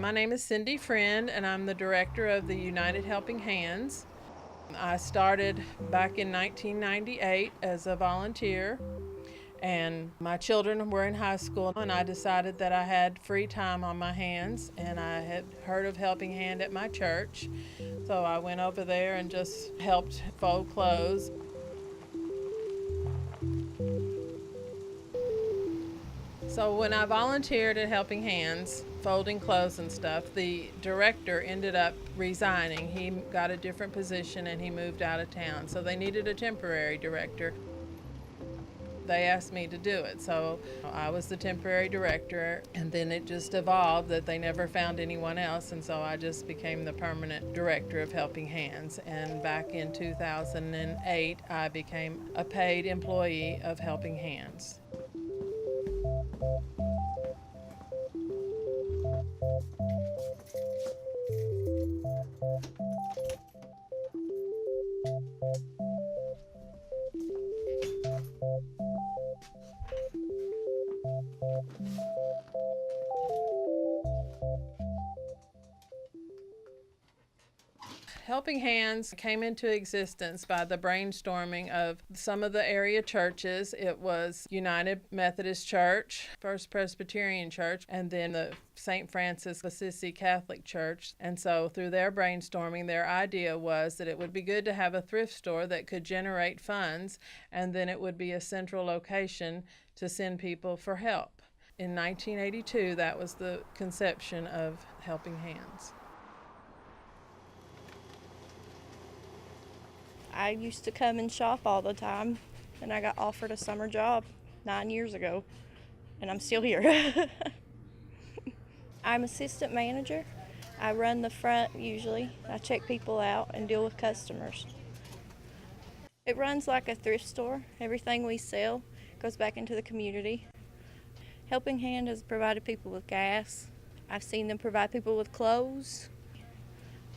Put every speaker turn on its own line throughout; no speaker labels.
My name is Cindy Friend, and I'm the director of the United Helping Hands. I started back in 1998 as a volunteer, and my children were in high school, and I decided that I had free time on my hands, and I had heard of Helping Hand at my church. So I went over there and just helped fold clothes. So when I volunteered at Helping Hands, folding clothes and stuff, the director ended up resigning. He got a different position and he moved out of town. So they needed a temporary director. They asked me to do it. So I was the temporary director, and then it just evolved that they never found anyone else. And so I just became the permanent director of Helping Hands. And back in 2008, I became a paid employee of Helping Hands. Helping Hands came into existence by the brainstorming of some of the area churches. It was United Methodist Church, First Presbyterian Church, and then the St. Francis of Assisi Catholic Church. And so through their brainstorming, their idea was that it would be good to have a thrift store that could generate funds, and then it would be a central location to send people for help. In 1982, that was the conception of Helping Hands.
I used to come and shop all the time, and I got offered a summer job 9 years ago, and I'm still here. I'm assistant manager. I run the front usually. I check people out and deal with customers. It runs like a thrift store. Everything we sell goes back into the community. Helping Hand has provided people with gas. I've seen them provide people with clothes.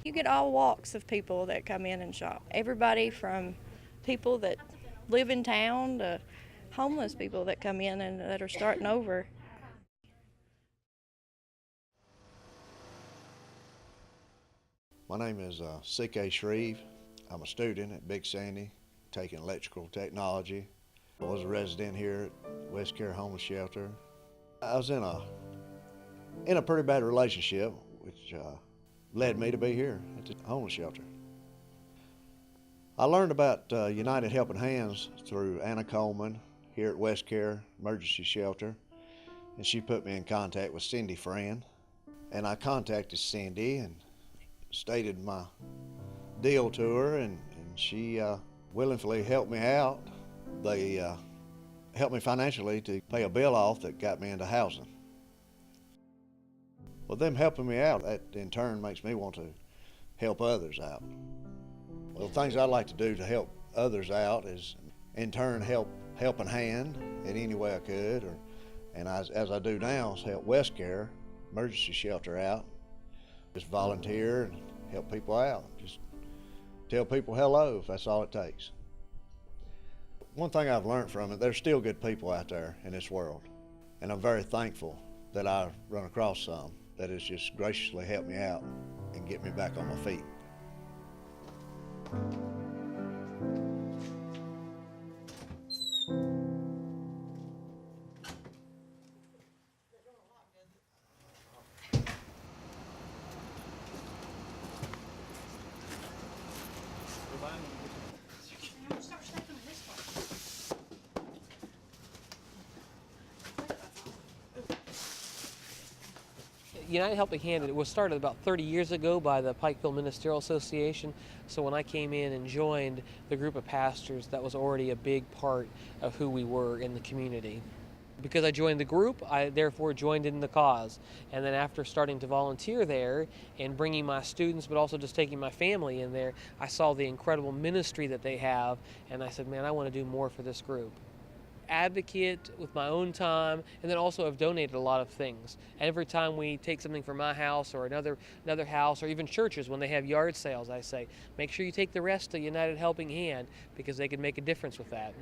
You get all walks of people that come in and shop. Everybody from people that live in town to homeless people that come in and that are starting over.
My name is C.K. Shreve. I'm a student at Big Sandy, taking electrical technology. I was a resident here at West Care Homeless Shelter. I was in a pretty bad relationship, which led me to be here at the homeless shelter. I learned about United Helping Hands through Anna Coleman here at West Care Emergency Shelter, and she put me in contact with Cindy Friend. And I contacted Cindy and stated my deal to her, and she willingly helped me out. They helped me financially to pay a bill off that got me into housing. Well, them helping me out, that in turn makes me want to help others out. Well, the things I like to do to help others out is in turn help a hand in any way I could, and as I do now, is help West Care Emergency Shelter out. Just volunteer and help people out. Just tell people hello if that's all it takes. One thing I've learned from it, there's still good people out there in this world, and I'm very thankful that I've run across some that has just graciously helped me out and get me back on my feet.
United Helping Hand, it was started about 30 years ago by the Pikeville Ministerial Association. So when I came in and joined the group of pastors, that was already a big part of who we were in the community. Because I joined the group, I therefore joined in the cause. And then after starting to volunteer there and bringing my students, but also just taking my family in there, I saw the incredible ministry that they have, and I said, man, I want to do more for this group. Advocate with my own time, and then also have donated a lot of things. Every time we take something from my house or another house, or even churches when they have yard sales, I say, make sure you take the rest to United Helping Hand, because they can make a difference with that.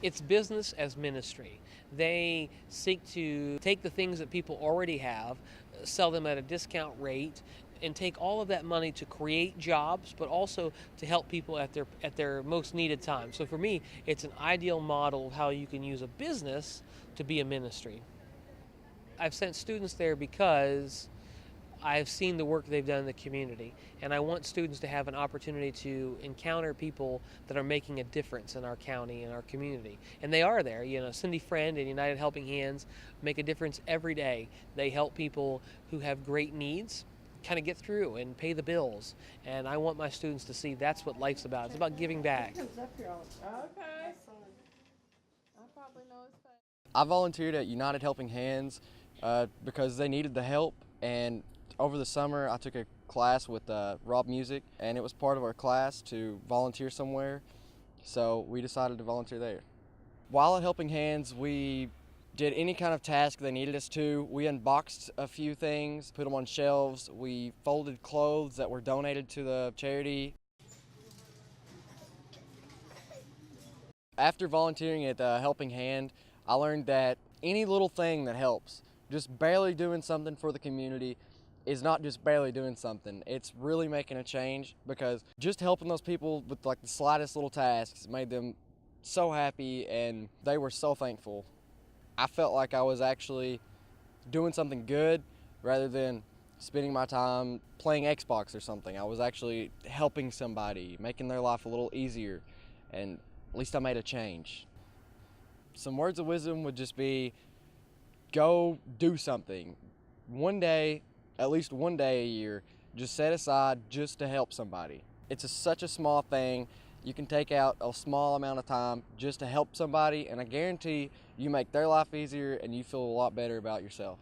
It's business as ministry. They seek to take the things that people already have, sell them at a discount rate, and take all of that money to create jobs, but also to help people at their most needed time. So for me, it's an ideal model of how you can use a business to be a ministry. I've sent students there because I've seen the work they've done in the community, and I want students to have an opportunity to encounter people that are making a difference in our county and our community. And they are there. You know, Cindy Friend and United Helping Hands make a difference every day. They help people who have great needs kind of get through and pay the bills. And I want my students to see that's what life's about. It's about giving back.
Okay. I probably know his face.
I volunteered at United Helping Hands because they needed the help, and over the summer I took a class with Rob Music, and it was part of our class to volunteer somewhere, so we decided to volunteer there. While at Helping Hands, we did any kind of task they needed us to. We unboxed a few things, put them on shelves, we folded clothes that were donated to the charity. After volunteering at Helping Hand, I learned that any little thing that helps, just barely doing something for the community, is not just barely doing something. It's really making a change, because just helping those people with like the slightest little tasks made them so happy, and they were so thankful. I felt like I was actually doing something good rather than spending my time playing Xbox or something. I was actually helping somebody, making their life a little easier, and at least I made a change. Some words of wisdom would just be, go do something. One day, at least one day a year, just set aside just to help somebody. It's such a small thing. You can take out a small amount of time just to help somebody, and I guarantee you make their life easier and you feel a lot better about yourself.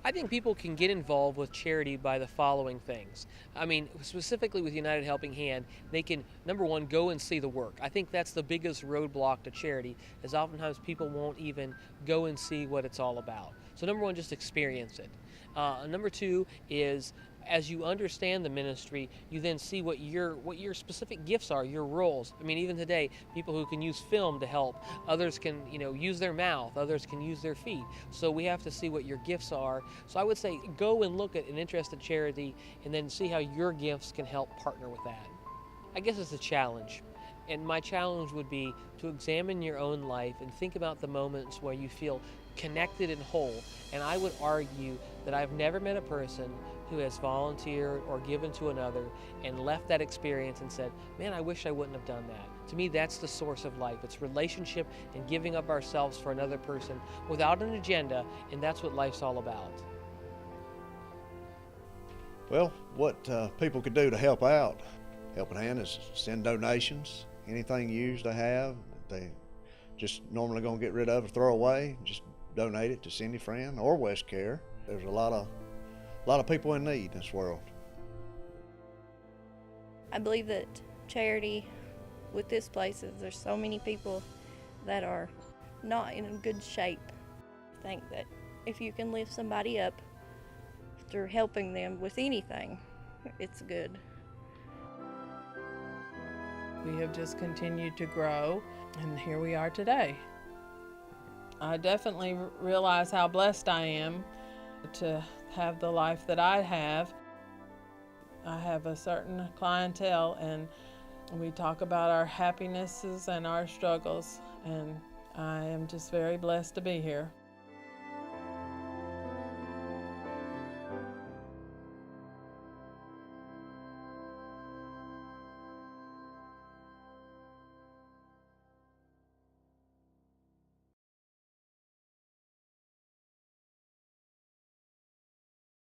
I think people can get involved with charity by the following things. I mean, specifically with United Helping Hand, they can, number one, go and see the work. I think that's the biggest roadblock to charity, is oftentimes people won't even go and see what it's all about. So number one, just experience it. Number two is, as you understand the ministry, you then see what your specific gifts are, your roles. I mean, even today, people who can use film to help, others can, use their mouth, others can use their feet. So we have to see what your gifts are. So I would say go and look at an interested charity and then see how your gifts can help partner with that. I guess it's a challenge. And my challenge would be to examine your own life and think about the moments where you feel connected and whole. And I would argue that I've never met a person who has volunteered or given to another and left that experience and said, man, I wish I wouldn't have done that. To me, that's the source of life. It's relationship and giving up ourselves for another person without an agenda, and that's what life's all about.
Well, what people could do to help out, Helping Hand, is send donations. Anything used they have, they just normally gonna get rid of or throw away, just donate it to Cindy Friend or West Care. There's a lot of people in need in this world.
I believe that charity with this place is there's so many people that are not in good shape. I think that if you can lift somebody up through helping them with anything, it's good.
We have just continued to grow, and here we are today. I definitely realize how blessed I am to have the life that I have. I have a certain clientele, and we talk about our happinesses and our struggles, and I am just very blessed to be here.